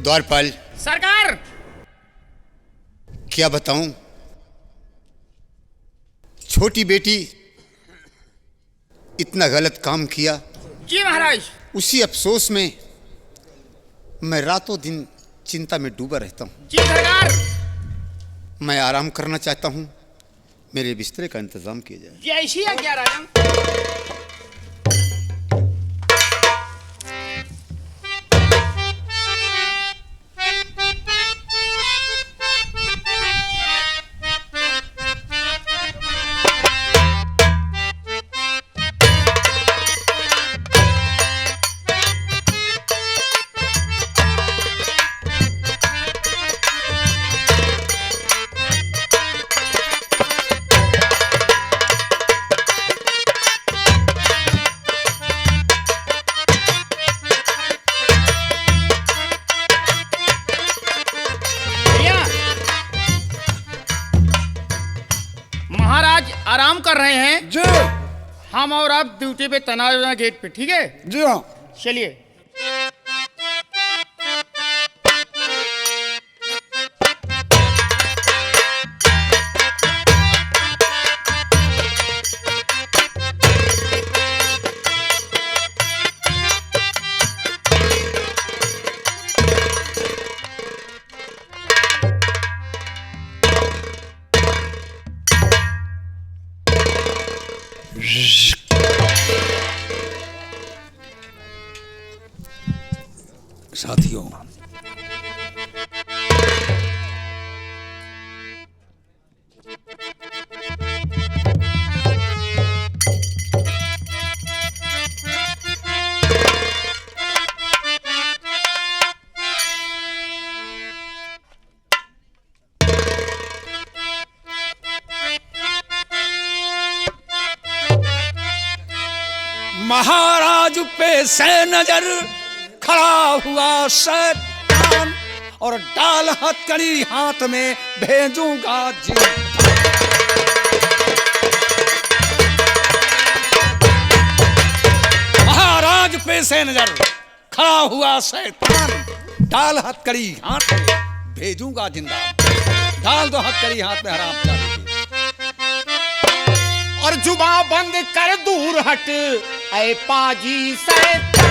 द्वारपाल। सरकार। क्या बताऊं, छोटी बेटी इतना गलत काम किया। जी महाराज। उसी अफसोस में मैं रातों दिन चिंता में डूबा रहता हूं। जी सरकार। मैं आराम करना चाहता हूं, मेरे बिस्तरे का इंतजाम किया जाए। जी ऐसी है क्या राजा? महाराज आराम कर रहे हैं जी। हम और आप ड्यूटी पे तैनात हैं गेट पे, ठीक है? जी हाँ। चलिए। साथियों, महाराज पे से नजर खड़ा हुआ शैतान और डाल हथकड़ी हाथ में भेजूंगा जी। महाराज पे से नजर खड़ा हुआ शैतान, डाल हथकड़ी हाथ में भेजूंगा जिंदा। डाल दो हथकड़ी हाथ में हराम जाने और जुबा बंद कर दूर हट ऐ पाजी शैतान।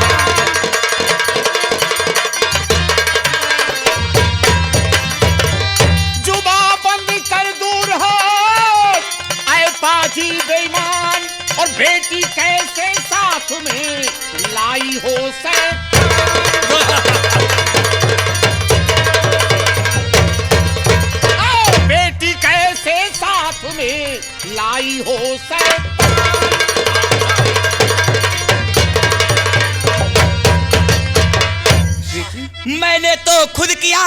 जुबा बंद कर दूर हट ऐ पाजी बेईमान, और बेटी कैसे साथ में लाई हो शैतान। बेटी कैसे साथ में लाई हो शैतान। मैंने तो खुद किया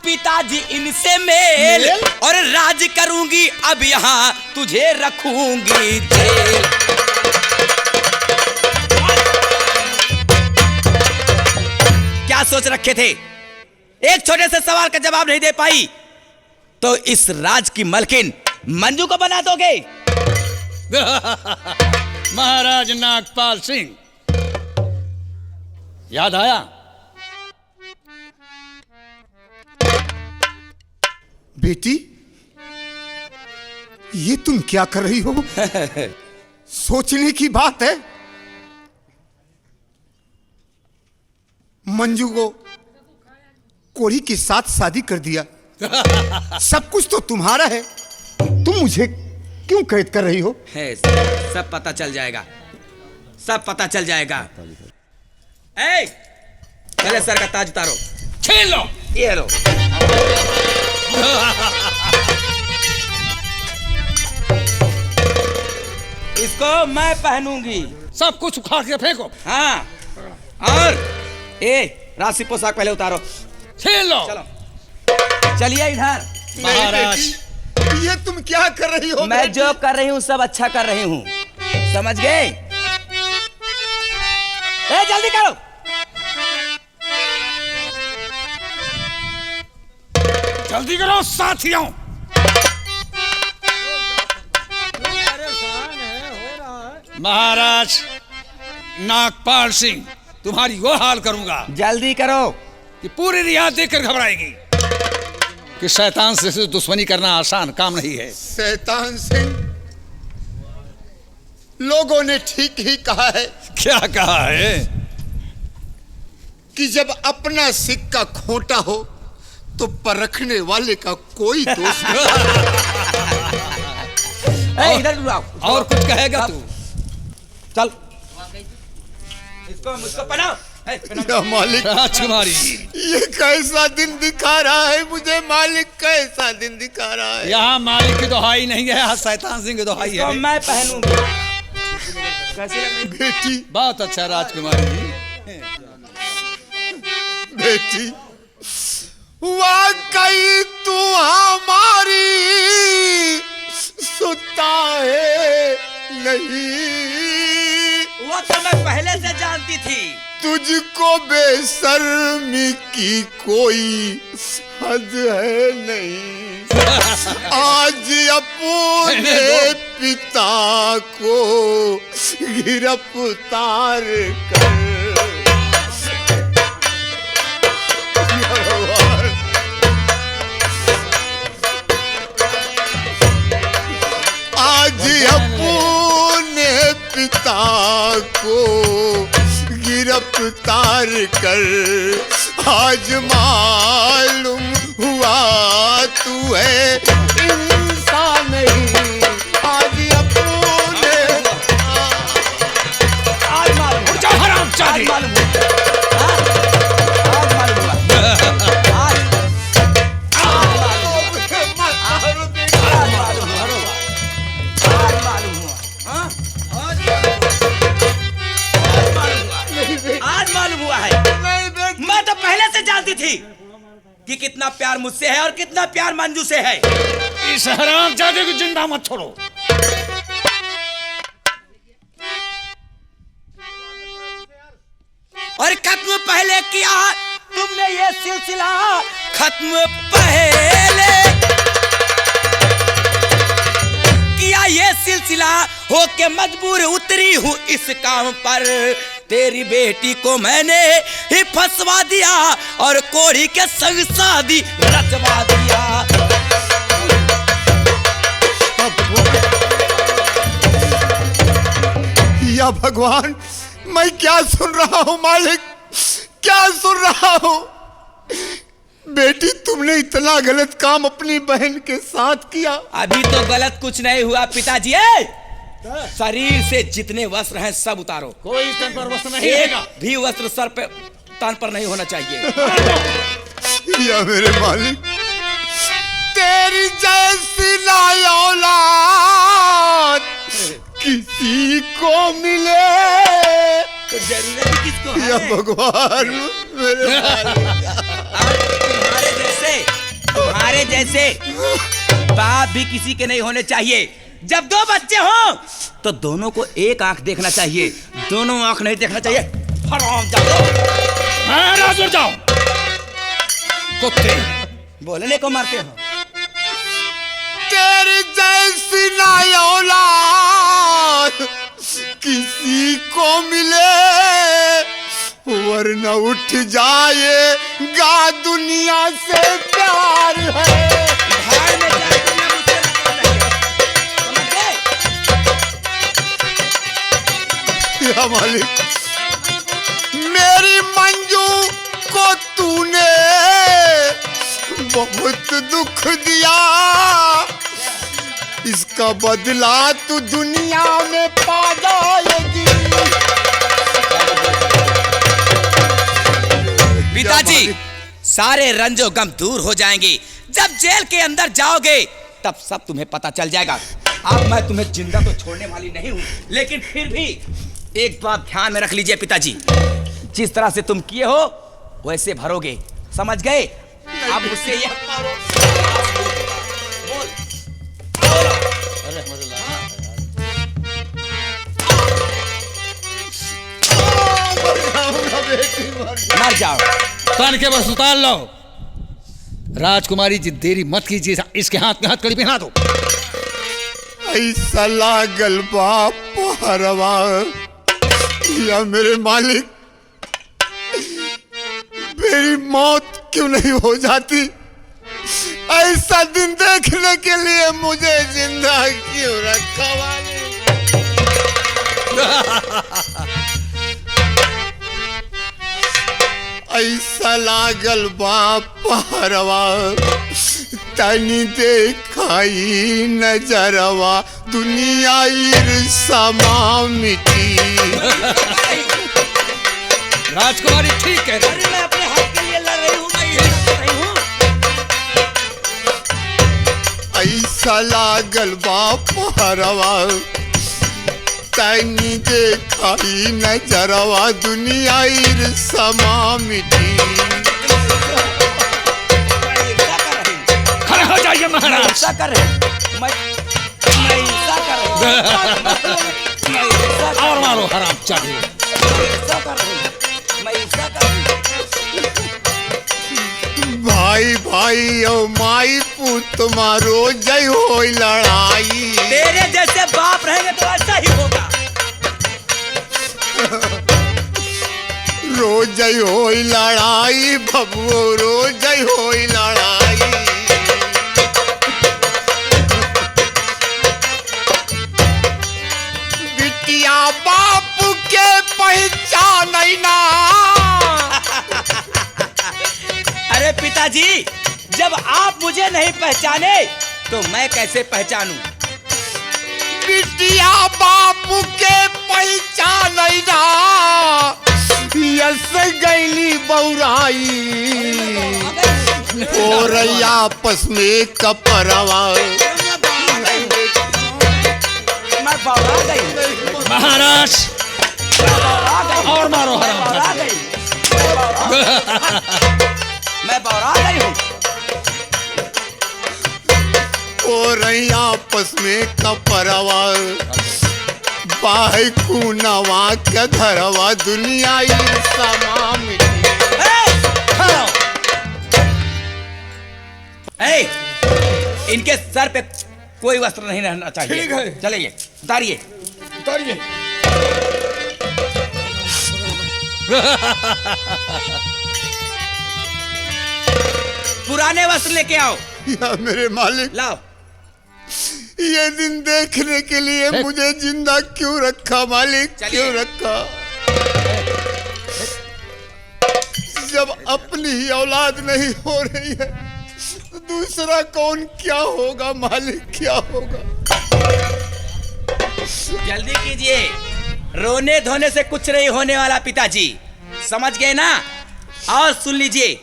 पिताजी इनसे मेल, और राज करूंगी अब यहाँ तुझे रखूंगी जेल। क्या सोच रखे थे? एक छोटे से सवाल का जवाब नहीं दे पाई तो इस राज की मलकिन मंजू को बना दोगे? महाराज नागपाल सिंह, याद आया? बेटी, ये तुम क्या कर रही हो? सोचने की बात है। मंजू को कोरी के साथ शादी कर दिया। सब कुछ तो तुम्हारा है, तुम मुझे क्यों कैद कर रही हो? है, सब पता चल जाएगा, सब पता चल जाएगा। ए, पहले सर का ताज उतारो। छीन लो। ये लो। इसको मैं पहनूंगी। सब कुछ उखाड़ के फेंको। हाँ, और ए राशि पोशाक पहले उतारो। छीन लो। चलो, चलिए इधर। महाराज, ये तुम क्या कर रही हो? मैं जो कर रही हूँ सब अच्छा कर रही हूँ, समझ गए? ए, जल्दी करो। जल्दी करो साथियों। महाराज नागपाल सिंह, तुम्हारी वो हाल करूंगा। जल्दी करो, कि पूरी रियासत देखकर घबराएगी कि शैतान से दुश्मनी करना आसान काम नहीं है। शैतान सिंह, लोगों ने ठीक ही कहा है क्या कहा है? कि जब अपना सिक्का खोटा हो तो परखने वाले का कोई दोष नहीं। इधर तू आओ। और कुछ कहेगा तू? चल इसको मुझको पहनाओ। या मालिक, राजकुमारी, ये कैसा दिन दिखा रहा है मुझे मालिक, कैसा दिन दिखा रहा है। यहाँ मालिक की दोहाई नहीं है, यहाँ शैतान सिंह की दोहाई इसको है। मैं पहनूंगी। कैसी लग रही? बेटी, बहुत अच्छा राजकुमारी जी। बेटी, वाकई तू हमारी सुता है नहीं, वो तो मैं पहले से जानती थी। तुझको बेशर्मी की कोई हद है नहीं। आज अपने पिता को गिरफ्तार कर। आज अपने पिता को गिरफ्तार कर। आज मालूम हुआ तू है इंसान नहीं। आज अपने आज मालूम हुआ। जा हराम आज मालूम हुआ। हाँ? आज मालूम हुआ। आज मालूम हुआ। हाँ? आज मालूम हुआ है। मैं तो पहले से जानती थी कि कितना प्यार मुझसे है और कितना प्यार मंजू से है। इस हरामजादे को जिंदा मत छोड़ो। और खत्म पहले किया तुमने ये सिलसिला, खत्म पहले किया ये सिलसिला, होके मजबूर उतरी हूँ इस काम पर। तेरी बेटी को मैंने ही फंसवा दिया और कोढ़ी के संग शादी रचवा दिया। या भगवान, मैं क्या सुन रहा हूँ मालिक, क्या सुन रहा हूँ। बेटी, तुमने इतना गलत काम अपनी बहन के साथ किया। अभी तो गलत कुछ नहीं हुआ पिताजी। शरीर से जितने वस्त्र हैं सब उतारो। कोई तन पर वस्त्र नहीं एक रहेगा। भी वस्त्र सर पे तन पर नहीं होना चाहिए। या मेरे मालिक, तेरी जैसी ना औलाद किसी को मिले। तो जरूरत किसको है? या भगवान मेरे मालिक। तुम्हारे जैसे बाप भी किसी के नहीं होने चाहिए। जब दो बच्चे हों तो दोनों को एक आंख देखना चाहिए, दोनों आंख नहीं देखना चाहिए। हरामजादे। मैं राजुर जाऊं। कुत्ते बोलने को मारते हो। तेरी जैसी ना औलाद किसी को मिले, वरना उठ जाएगा दुनिया से प्यार है। भाड़ में जाए तो मैं मुझसे नहीं है। समझ गए? या मालिक, मेरी मंजू को तूने बहुत दुख दिया, इसका बदला तू दुनिया में पा जाएगी। पिताजी, सारे रंजो गम दूर हो जाएंगे। जब जेल के अंदर जाओगे तब सब तुम्हें पता चल जाएगा। अब मैं तुम्हें जिंदा तो छोड़ने वाली नहीं हूँ, लेकिन फिर भी एक बात ध्यान में रख लीजिए पिताजी, जिस तरह से तुम किए हो वैसे भरोगे। समझ गए? अब मुझसे यह मर जाओ। तन के बस उतार लो। राजकुमारी जी, देरी मत कीजिए, इसके हाथ में हथकड़ी पहना दो। ऐसा लागल बाप हरवा। या मेरे मालिक, मेरी मौत क्यों नहीं हो जाती? ऐसा दिन देखने के लिए मुझे जिंदा क्यों रखा वाले? ऐसा लागल बापरवा तनी देखाई नजरवा दुनिया ईर्षा मिटी। राजकुमारी ठीक कह रही अरे मैं अपने हक के लिए लड़ रही हूँ, मैं ये कर रही हूँ। ऐसा लागल बापरवा तनी देखाई नजरवा दुनिया ईर्षा मिटी। खड़े हो जाइए महाराज। ऐसा कर रहे हैं। मैं ऐसा कर रही हूँ। मैं ऐसा कर और मारो हराम चाहिए। ऐसा कर रही हूँ। मैं ऐसा कर रही हूँ। भाई भाई और माई पुत मारो जय हो लड़ाई। तेरे जैसे बाप रहेंगे तो ऐसा ही होगा। रोज हो लड़ाई बबुओ रोज हो लड़ाई। बिटिया बाप के पहचान ना। अरे पिताजी, जब आप मुझे नहीं पहचाने तो मैं कैसे पहचानूं? बिटिया बाप के पहचान ना। यस गैली बौराई और आपस में कपरवा। मैं बौरा गई। महाराज और मारो हराम बौरा चाहिए। गई। मैं बौरा गई हूँ। और आपस में कपरवा बाई कुनवा के धरवा दुनिया ईर्षा मिटी। इनके सर पे कोई वस्त्र नहीं रहना चाहिए। ठीक है। चलिए उतारिए। उतारिए। पुराने वस्त्र लेके आओ। या मेरे मालिक, लाओ। ये दिन देखने के लिए मुझे जिंदा क्यों रखा मालिक? चलिए। क्यों रखा? जब अपनी ही औलाद नहीं हो रही है तो दूसरा कौन क्या होगा मालिक? क्या होगा? जल्दी कीजिए, रोने धोने से कुछ नहीं होने वाला पिताजी, समझ गए ना? और सुन लीजिए,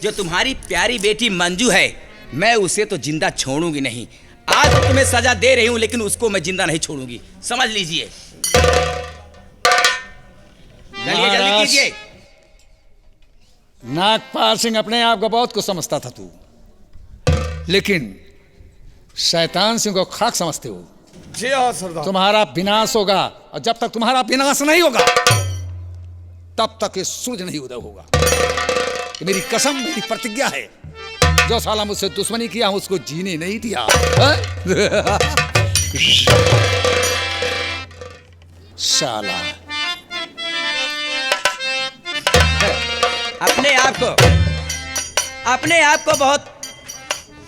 जो तुम्हारी प्यारी बेटी मंजू है, मैं उसे तो जिंदा छोड़ूंगी नहीं। आज तो तुम्हें सजा दे रही हूं, लेकिन उसको मैं जिंदा नहीं छोड़ूंगी, समझ लीजिए। चलिए जल्दी कीजिए। नागपाल सिंह अपने आप को बहुत कुछ समझता था तू, लेकिन शैतान सिंह को खाक समझते हो। जी हाँ सरदार। तुम्हारा विनाश होगा, और जब तक तुम्हारा विनाश नहीं होगा तब तक ये सूरज नहीं उदय होगा। ये मेरी कसम, मेरी प्रतिज्ञा है। जो साला मुझसे दुश्मनी किया उसको जीने नहीं दिया। साला अपने आप को बहुत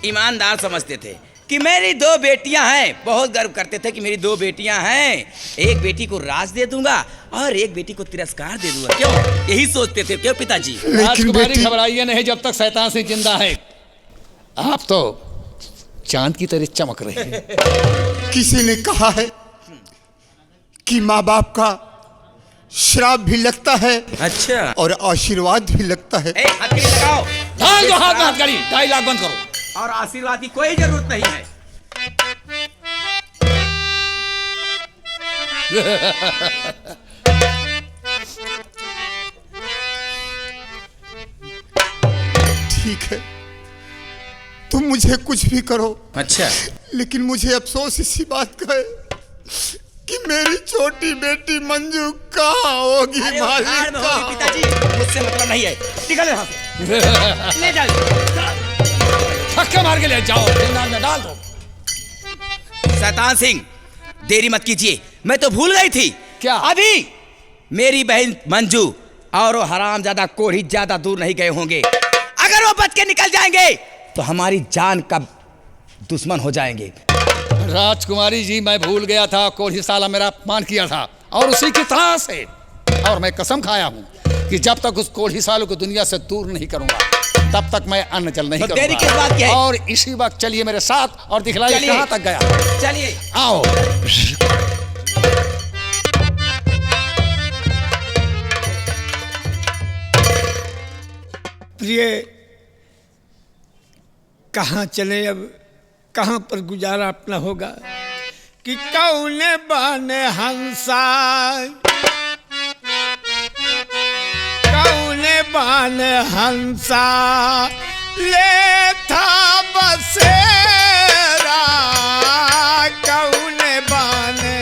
ईमानदार समझते थे कि मेरी दो बेटियां हैं। बहुत गर्व करते थे कि मेरी दो बेटियां हैं, एक बेटी को राज दे दूंगा और एक बेटी को तिरस्कार दे दूंगा। क्यों? यही सोचते थे, क्यों पिताजी? राजकुमारी घबराइए नहीं, जब तक शैतान सिंह जिंदा है। आप तो चांद की तरह चमक रहे हैं। किसी ने कहा है कि माँ बाप का श्राप भी लगता है अच्छा। और आशीर्वाद भी लगता है। हथकड़ी लगाओ। डाल दो हाथ में हथकड़ी, डायलॉग बंद करो। और आशीर्वाद की कोई जरूरत नहीं है। ठीक है, तुम मुझे कुछ भी करो। अच्छा। लेकिन मुझे अफसोस इसी बात का है कि मेरी छोटी बेटी मंजू कहाँ होगी अरे वो मालिक? कार में होगी कहाँ? पिताजी, मुझसे मतलब नहीं है। निकल यहाँ से। ले जाओ। धक्का मार के ले जाओ, जिंदा में डाल दो। शैतान सिंह, देरी मत कीजिए, मैं तो भूल गई थी। क्या? अभी मेरी बहन मंजू और वो हरामजादा कोढ़ी ज्यादा दूर नहीं गए होंगे। अगर वो बच के निकल जाएंगे तो हमारी जान का दुश्मन हो जाएंगे। राजकुमारी जी, मैं भूल गया था, कोढ़ी साला मेरा अपमान किया था और उसी की तलाश है। और मैं कसम खाया हूँ कि जब तक उस कोढ़ी सालों को दुनिया से दूर नहीं करूंगा तब तक मैं अन्न जल नहीं तो देरी किस करूंगा। बात की है? और इसी वक्त चलिए मेरे साथ और दिखलाइए चलिए। कहाँ तक गया। चलिए। आओ। प्रिय, कहाँ चले अब, कहाँ पर गुजारा अपना होगा कि कौन बने हंसा, कौन बने हंसा ले था बसेरा, कौन बने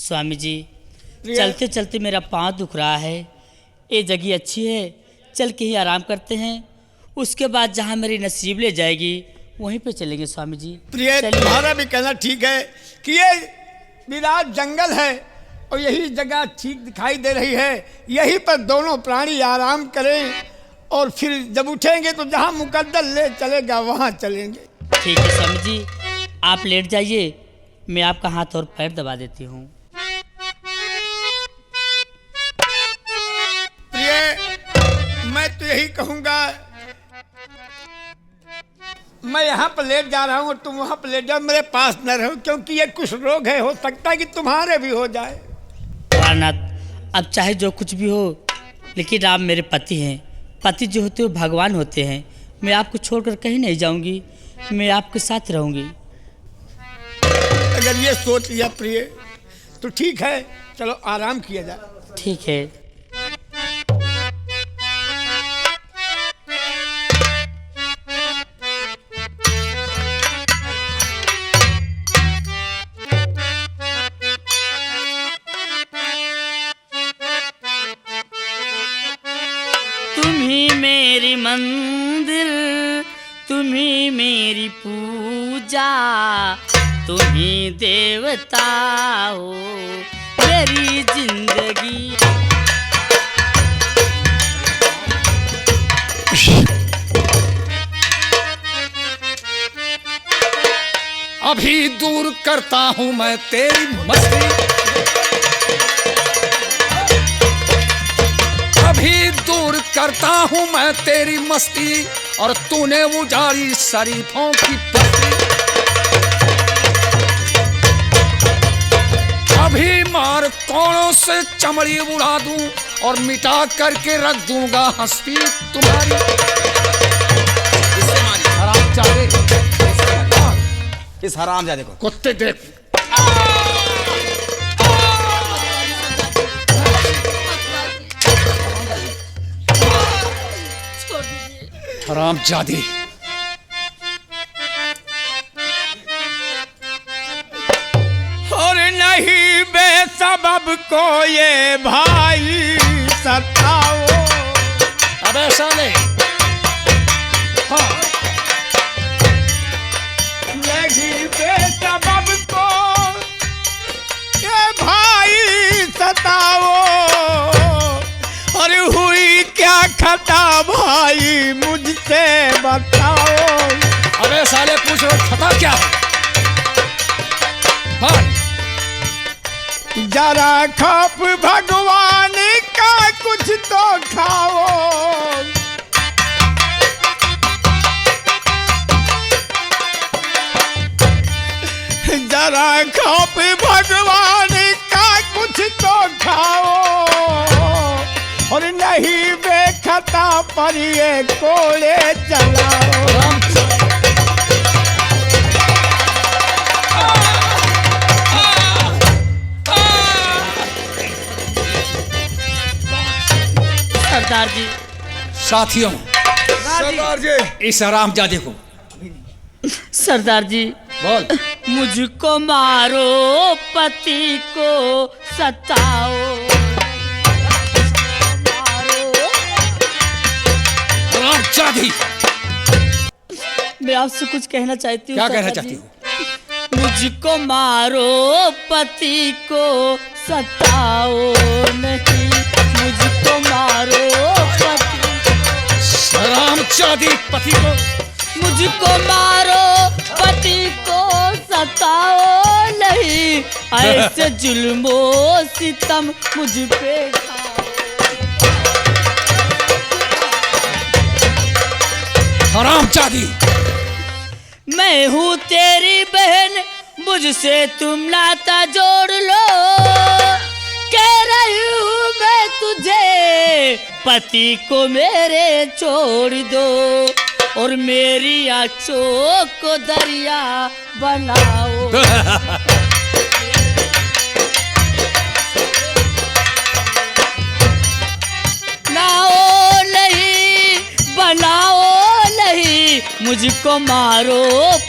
स्वामी जी, चलते चलते मेरा पाँव दुख रहा है। ये जगह अच्छी है, चल के ही आराम करते हैं, उसके बाद जहाँ मेरी नसीब ले जाएगी वहीं पे चलेंगे स्वामी जी। प्रिय, तुम्हारा भी कहना ठीक है कि ये विराट जंगल है और यही जगह ठीक दिखाई दे रही है, यहीं पर दोनों प्राणी आराम करें और फिर जब उठेंगे तो जहाँ मुकद्दर ले चलेगा वहाँ चलेंगे। ठीक है स्वामी जी, आप लेट जाइए, मैं आपका हाथ और पैर दबा देती हूँ। प्रिय, मैं तो यही कहूँगा, मैं यहाँ पर लेट जा रहा हूँ और तुम वहाँ पर लेट जाओ, मेरे पास न रहो, क्योंकि ये कुछ रोग है, हो सकता है कि तुम्हारे भी हो जाए। भोलानाथ, अब चाहे जो कुछ भी हो, लेकिन आप मेरे पति हैं। पति जो होते हैं भगवान होते हैं। मैं आपको छोड़कर कहीं नहीं जाऊंगी, मैं आपके साथ रहूंगी। अगर ये सोच लिया प्रिय तो ठीक है, चलो आराम किया जाए। ठीक है। मेरी मंदिर, तुम्ही मेरी पूजा, तुम्ही देवता हो मेरी जिंदगी। अभी दूर करता हूं मैं तेरी मस्ती, अभी दूर करता हूं मैं तेरी मस्ती, और तूने उजाड़ी शरीफों की बस्ती। अभी मार कोड़ों से चमड़ी उड़ा दूं और मिटा करके रख दूंगा हस्ती तुम्हारी। इस हरामजादे को कुत्ते देख। हरामजादी, और नहीं बेसबब को ये भाई सताओ। अब ऐसा नहीं। हाँ, नहीं बेसबब को ये भाई सताओ, और हुई क्या खता भाई मुझसे बताओ। अबे अबे साले पूछ रहे खता क्या है? बोल। जरा खप भगवान का कुछ तो खाओ। जरा खप भगवान का कुछ तो खाओ, और नहीं बेखता पर ये कोड़े चलाओ। सरदार जी, साथियों, सरदार जी, इस हरामजादे को सरदार जी, बोल। मुझको मारो, पति को सताओ। मारो। हरामजादी, मैं आपसे कुछ कहना चाहती हूँ। क्या कहना सरदार चाहती जी? हो? मुझको मारो, पति को सताओ नहीं। मुझको मारो, पति। हरामजादी पति को। मुझको मारो, पति को सताओ नहीं। ऐसे जुल्मो सितम मुझ पे खाओ। हरामजादी, मैं हूँ तेरी बहन, मुझसे तुम नाता जोड़ लो। कह रही हूँ मैं तुझे, पति को मेरे छोड़ दो, और मेरी आंखों को दरिया बनाओ। नाओ नहीं, बनाओ नहीं, मुझको मारो,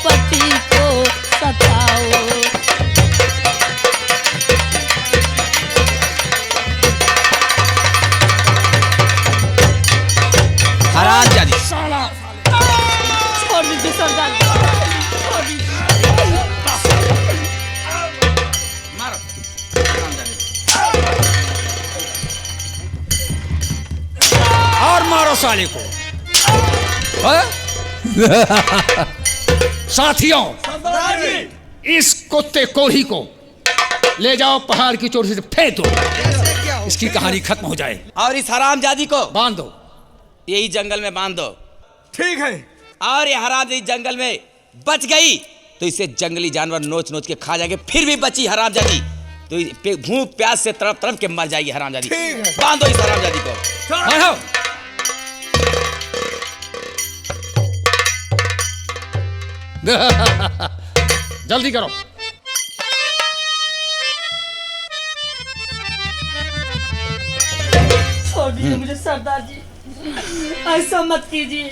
पति को सताओ। हरामजादी, छोड़ दीजिए सरदार, छोड़ दीजिए। मारो। और मारो साले को। हाँ? साथियों, इस कुत्ते कोढ़ी को ले जाओ, पहाड़ की चोटी से फेंक दो। इसकी कहानी खत्म हो जाए। और इस हरामजादी को बांध दो। यही जंगल में बांध दो। ठीक है। और ये हरामजादी जंगल में बच गई तो इसे जंगली जानवर नोच नोच के खा जाएंगे। फिर भी बची हरामजादी तो भूख प्यास से तड़प तड़प के मर जाएगी हरामजादी। ठीक है। बांधो इस हरामजादी को। बांधो। जल्दी करो। छोड़ दीजिए मुझे सरदार जी, ऐसा मत कीजिए।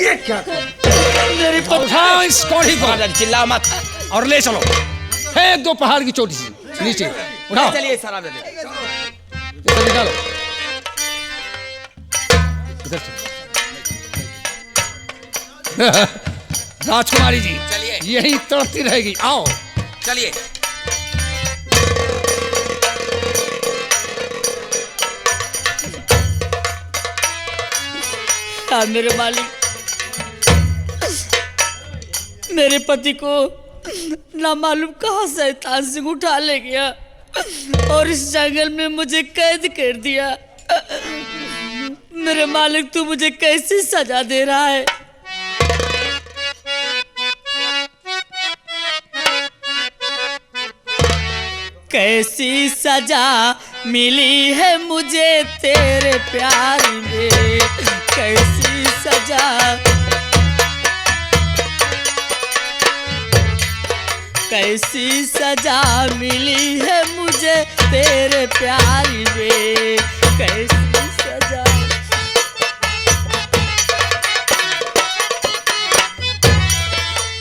ये क्या मेरी उठाओ इस कोढ़ी को हरामजादी चिल्लाओ मत। और ले चलो, फेंक दो पहाड़ की चोटी से नीचे। उठाओ, चलिए इस हरामजादी। इधर निकालो। इधर से। राजकुमारी जी, चलिए। यही तड़पती रहेगी। आओ। चलिए। हाँ मेरे मालिक, मेरे पति को ना मालूम कहाँ शैतान सिंह उठा ले गया और इस जंगल में मुझे कैद कर दिया। मेरे मालिक, तू मुझे कैसी सजा दे रहा है? कैसी सजा मिली है मुझे तेरे प्यार में, कैसी सजा, कैसी सजा मिली है मुझे तेरे प्यार में, कैसी सजा।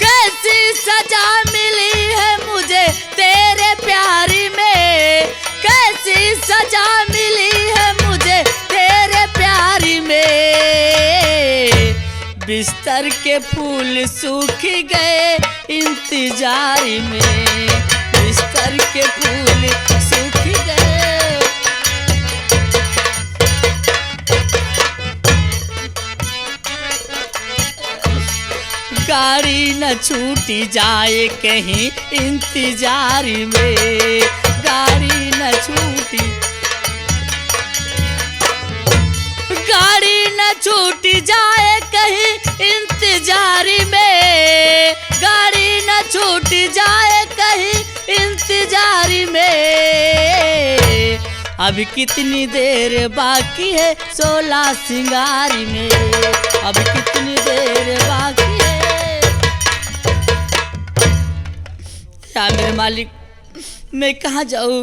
कैसी सजा मिली है मुझे तेरे प्यार में, कैसी सजा मिली है मुझे तेरे प्यार में। बिस्तर के फूल सूख गए इंतजार में, बिस्तर के फूल सूख गए। गाड़ी न छूटी जाए कहीं इंतजार में, गाड़ी न छूटी, गाड़ी न छूटी जाए कहीं इंतजार में, गाड़ी न छूटी जाए कहीं इंतजार में। अब कितनी देर बाकी है 16 सिंगारी में, अब कितनी देर बाकी है। क्या मेरे मालिक, मैं कहाँ जाऊँ?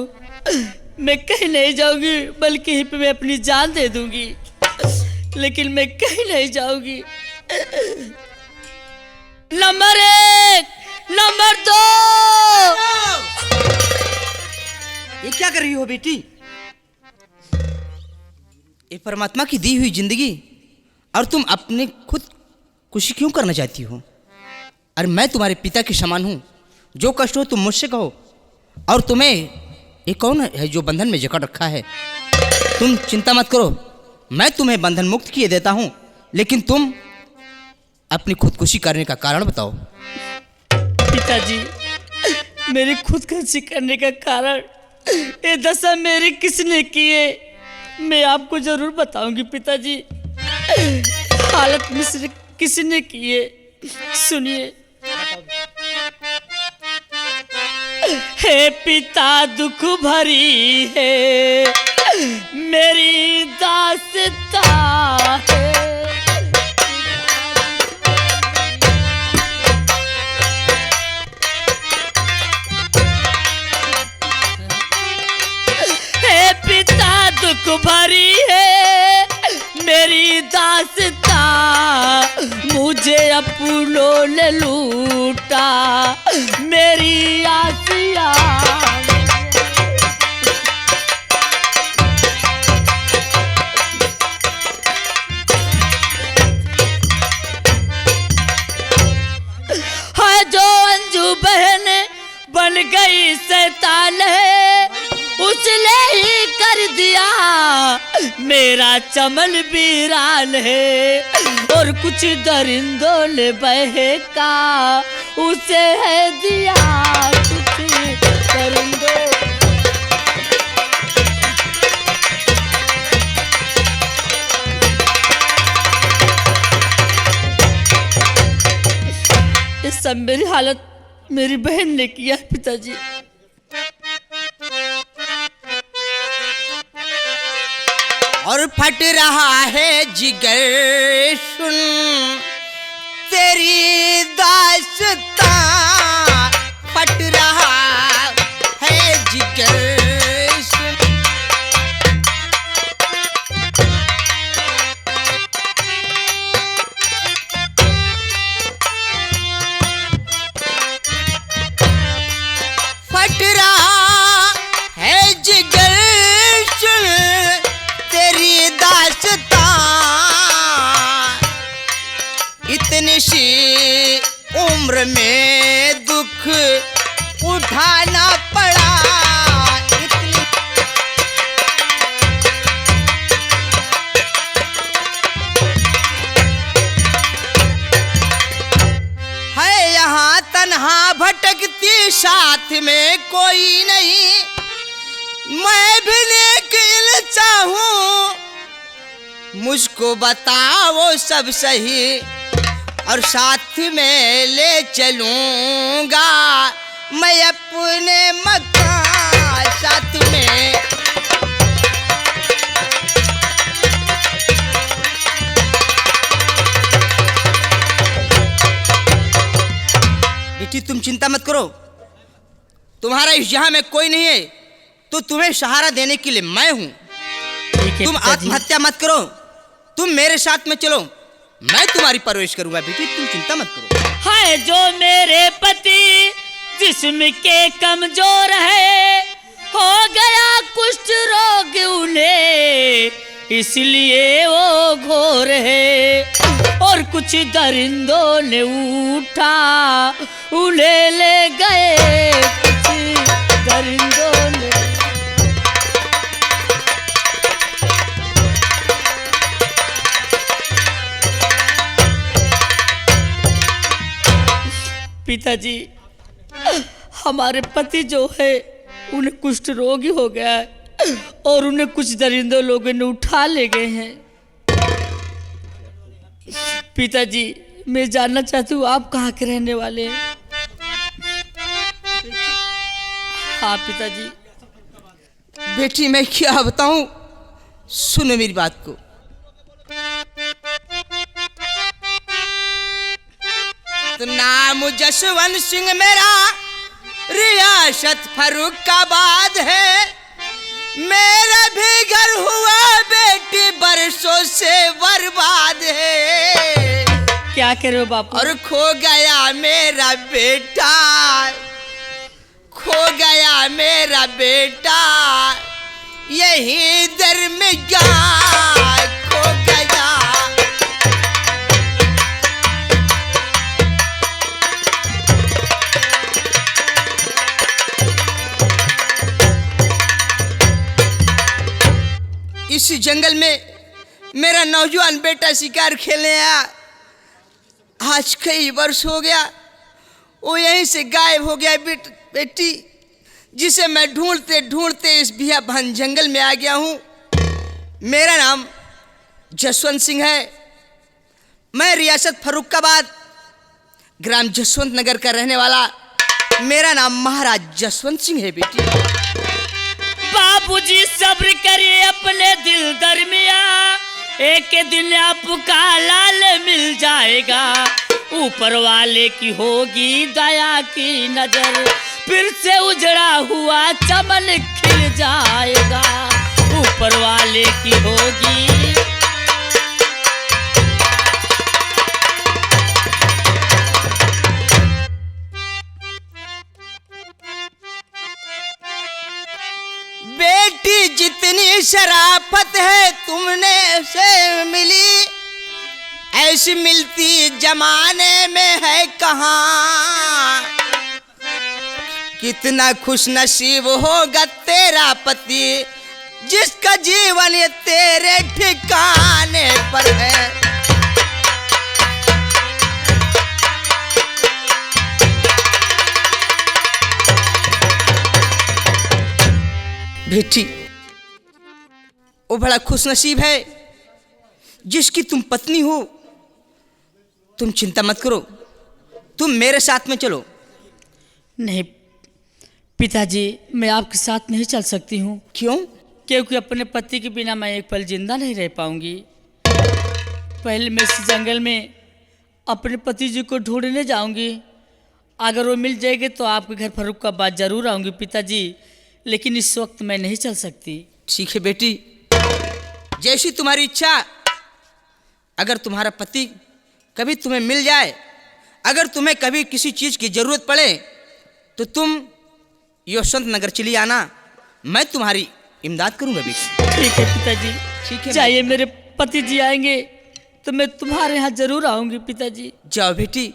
मैं कहीं नहीं जाऊंगी, बल्कि यहीं पे मैं अपनी जान दे दूंगी, लेकिन मैं कहीं नहीं जाऊंगी। Number 1, number 2। ये क्या कर रही हो बेटी? ये परमात्मा की दी हुई जिंदगी, और तुम अपने खुद खुशी क्यों करना चाहती हो? अरे मैं तुम्हारे पिता के समान हूँ, जो कष्ट हो तुम मुझसे कहो। और तुम्हें ये कौन है जो बंधन में जकड़ रखा है? तुम चिंता मत करो, मैं तुम्हें बंधन मुक्त किए देता हूँ, लेकिन तुम अपनी खुदकुशी करने का कारण बताओ। पिताजी, मेरी खुदकुशी करने का कारण ये दशा मेरी किसने की है, मैं आपको जरूर बताऊंगी पिताजी। हालत मिस्र किसने की है, सुनिए। हे पिता दुख भरी है मेरी दास्तां है, हे पिता दुख भरी है मेरी दास्तां, मुझे अपनों ने लूटा मेरी आसिया। है जो अंजू बहन बन गई शैतान है, उसने ही कर दिया मेरा चमन वीरान है, और कुछ दरिंदों ने बहका उसे है दिया कुछ दरिंदों। ये सब मेरी हालत मेरी बहन ने किया है पिताजी। और फट रहा है जिगर सुन तेरी दास्तां, फट रहा है जिगर सुन। फट रहा है जिगर सुन तेरी दास्तां, इतनी सी उम्र में दुख उठाना पड़ा, इतनी है यहाँ तन्हा भटकती, साथ में कोई नहीं, मैं भी नेक इंसान हूँ, मुझको बताओ सब सही, और साथ में ले चलूँगा मैं अपने मकान साथ में। बेटी तुम चिंता मत करो, तुम्हारा इस जहां में कोई नहीं है, तो तुम्हें सहारा देने के लिए मैं हूं। तुम आत्महत्या मत करो, तुम मेरे साथ में चलो, मैं तुम्हारी परवरिश करूंगा बेटी, तुम चिंता मत करो। है जो मेरे पति जिस्म के कमजोर है, हो गया कुष्ठ रोग उन्हें, इसलिए वो घोर है, और कुछ दरिंदों ने उठा उन्हें ले गए, कुछ दरिंदों ने। पिताजी, हमारे पति जो है उन्हें कुष्ठ रोगी हो गया है और उन्हें कुछ दरिंदों लोगों ने उठा ले गए हैं। पिताजी, मैं जानना चाहती हूँ आप कहाँ के रहने वाले हैं? हाँ पिताजी। बेटी मैं क्या बताऊं, सुनो मेरी बात को। तो नाम जसवंत सिंह मेरा, रियासत फर्रुखाबाद है। मेरा भी घर हुआ बेटी बरसों से बर्बाद है। क्या कह रहे हो बापू? और खो गया मेरा बेटा, खो गया मेरा बेटा, यही दर में जा खो गया। इस जंगल में मेरा नौजवान बेटा शिकार खेलने आया। आज कई वर्ष हो गया, वो यहीं से गायब हो गया बेटी, जिसे मैं ढूंढते ढूंढते इस बियाबान जंगल में आ गया हूँ। मेरा नाम जसवंत सिंह है। मैं रियासत फर्रुखाबाद, ग्राम जसवंत नगर का रहने वाला। मेरा नाम महाराज जसवंत सिंह है बेटी। बाबूजी सब्र करिए अपने दिल दरमिया, एक दिन आपका लाल मिल जाएगा। ऊपर वाले की होगी दया की नजर, फिर से उजड़ा हुआ चमन खिल जाएगा। ऊपर वाले की होगी। बेटी जितनी शराफत है तुमने से मिली, ऐसी मिलती जमाने में है कहाँ। कितना खुश नसीब होगा तेरा पति, जिसका जीवन ये तेरे ठिकाने पर है। बेटी, वो बड़ा खुश नसीब है जिसकी तुम पत्नी हो। तुम चिंता मत करो, तुम मेरे साथ में चलो। नहीं पिताजी, मैं आपके साथ नहीं चल सकती हूँ। क्यों? क्योंकि अपने पति के बिना मैं एक पल जिंदा नहीं रह पाऊंगी। पहले मैं इस जंगल में अपने पति जी को ढूंढने जाऊंगी। अगर वो मिल जाएंगे तो आपके घर फर्रुखाबाद जरूर आऊंगी पिताजी, लेकिन इस वक्त मैं नहीं चल सकती। ठीक है बेटी, जैसी तुम्हारी इच्छा। अगर तुम्हारा पति कभी तुम्हें मिल जाए, अगर तुम्हें कभी किसी चीज़ की ज़रूरत पड़े, तो तुम यशवंत नगर चली आना। मैं तुम्हारी इमदाद करूंगा बेटी। ठीक है पिताजी। ठीक है, चाहिए मेरे पति जी आएंगे तो मैं तुम्हारे यहाँ जरूर आऊंगी पिताजी। जाओ बेटी,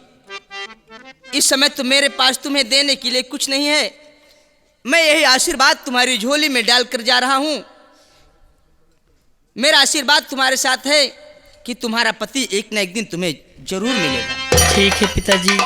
इस समय तो मेरे पास तुम्हें देने के लिए कुछ नहीं है। मैं यही आशीर्वाद तुम्हारी झोली में डालकर जा रहा हूँ। मेरा आशीर्वाद तुम्हारे साथ है कि तुम्हारा पति एक न एक दिन तुम्हें जरूर मिलेगा। ठीक है पिताजी।